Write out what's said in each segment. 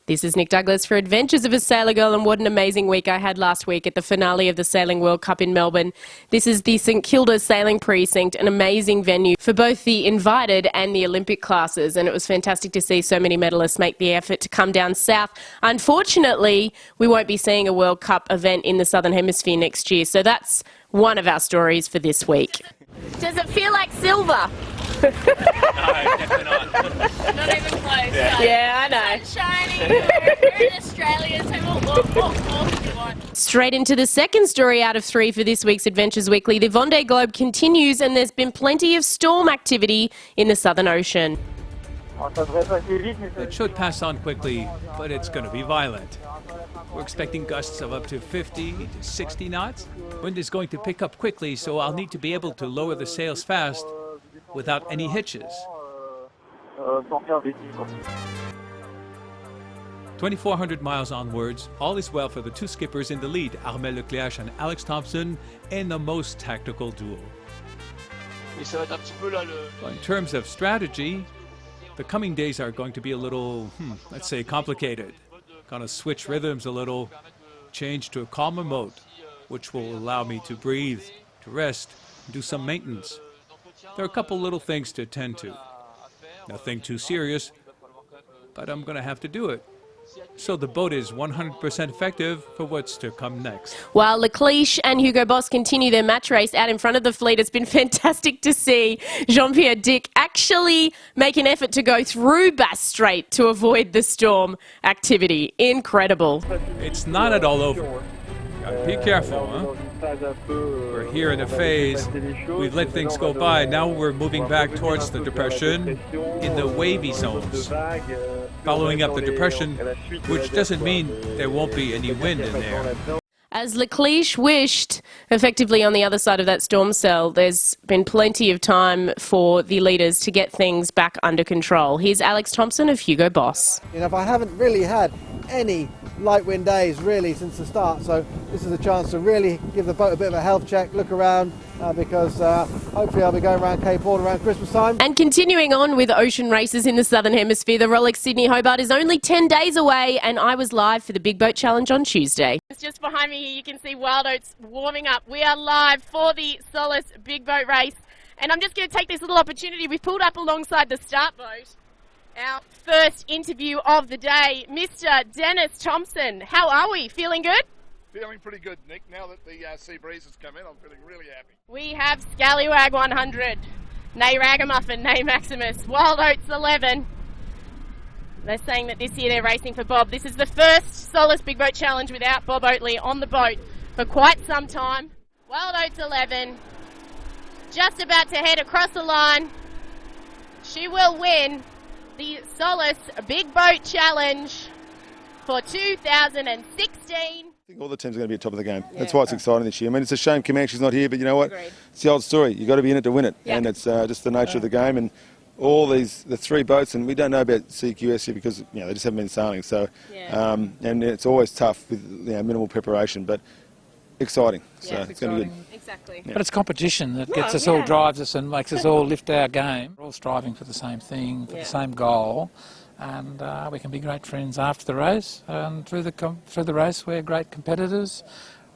This is Nick Douglas for Adventures of a Sailor Girl, and what an amazing week I had last week at the finale of the Sailing World Cup in Melbourne. This is the St Kilda Sailing Precinct, an amazing venue for both the invited and the Olympic classes, and it was fantastic to see so many medalists make the effort to come down south. Unfortunately, we won't be seeing a World Cup event in the Southern Hemisphere next year, so that's one of our stories for this week. Does it feel like silver? No, definitely not. Not even close. Yeah, I know. Shining. We're in Australia, so walk if you want. Straight into the second story out of three for this week's Adventures Weekly. The Vendee Globe continues, and there's been plenty of storm activity in the Southern Ocean. It should pass on quickly, but it's going to be violent. We're expecting gusts of up to 50 to 60 knots. Wind is going to pick up quickly, so I'll need to be able to lower the sails fast without any hitches. 2,400 miles onwards, all is well for the two skippers in the lead, Armel Leclerc and Alex Thompson, in the most tactical duel. In terms of strategy, the coming days are going to be a little, let's say, complicated. Gonna switch rhythms a little, change to a calmer mode, which will allow me to breathe, to rest, and do some maintenance. There are a couple little things to attend to. Nothing too serious, but I'm gonna have to do it. So the boat is 100% effective for what's to come next. While Leclerc and Hugo Boss continue their match race out in front of the fleet, it's been fantastic to see Jean-Pierre Dick actually make an effort to go through Bass Strait to avoid the storm activity. Incredible. It's not at all over. Gotta be careful, huh? We're here in a phase. We've let things go by. Now we're moving back towards the depression in the wavy zones. Following up the depression, which doesn't mean there won't be any wind in there. As Leclerc wished, effectively on the other side of that storm cell, there's been plenty of time for the leaders to get things back under control. Here's Alex Thompson of Hugo Boss. You know, if I haven't really had any light wind days really since the start, so this is a chance to really give the boat a bit of a health check, look around, because hopefully I'll be going around Cape Horn around Christmas time. And continuing on with ocean races in the Southern Hemisphere, the Rolex Sydney Hobart is only 10 days away, and I was live for the Big Boat Challenge on Tuesday. Just behind me here you can see Wild Oats warming up. We are live for the Solace Big Boat Race, and I'm just going to take this little opportunity. We've pulled up alongside the start boat. Our first interview of the day, Mr. Dennis Thompson. How are we? Feeling good? Feeling pretty good, Nick. Now that the sea breeze has come in, I'm feeling really happy. We have Scallywag 100, Nay Ragamuffin, Nay Maximus, Wild Oats 11. They're saying that this year they're racing for Bob. This is the first Solace Big Boat Challenge without Bob Oatley on the boat for quite some time. Wild Oats 11, just about to head across the line. She will win the Solace Big Boat Challenge for 2016. I think all the teams are going to be at the top of the game. That's why it's exciting this year. I mean, it's a shame Comanche's not here, but you know what? Agreed. It's the old story. You've got to be in it to win it. Yeah. And it's just the nature of the game. And all the three boats, and we don't know about CQS here because they just haven't been sailing. So, and it's always tough with minimal preparation, but exciting. So it's going to be good. Exactly. But it's competition that gets us all, drives us and makes us all lift our game. We're all striving for the same thing, for the same goal, and we can be great friends after the race. And through the race, we're great competitors.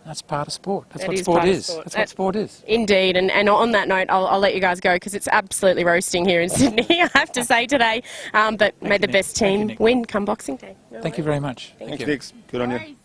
That's part of sport. That's what sport is. That's what sport is. Indeed, and on that note, I'll let you guys go because it's absolutely roasting here in Sydney, I have to say today. But may the best team win come Boxing Day. Thank you very much. Thanks, Nick. Good on you.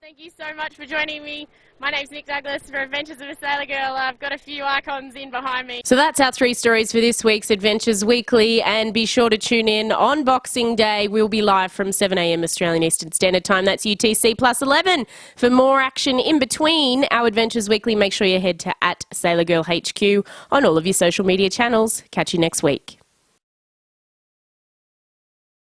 Thank you so much for joining me. My name's Nick Douglas for Adventures of a Sailor Girl. I've got a few icons in behind me. So that's our three stories for this week's Adventures Weekly, and be sure to tune in on Boxing Day. We'll be live from 7 a.m. Australian Eastern Standard Time. That's UTC plus 11. For more action in between our Adventures Weekly, make sure you head to @SailorGirlHQ on all of your social media channels. Catch you next week.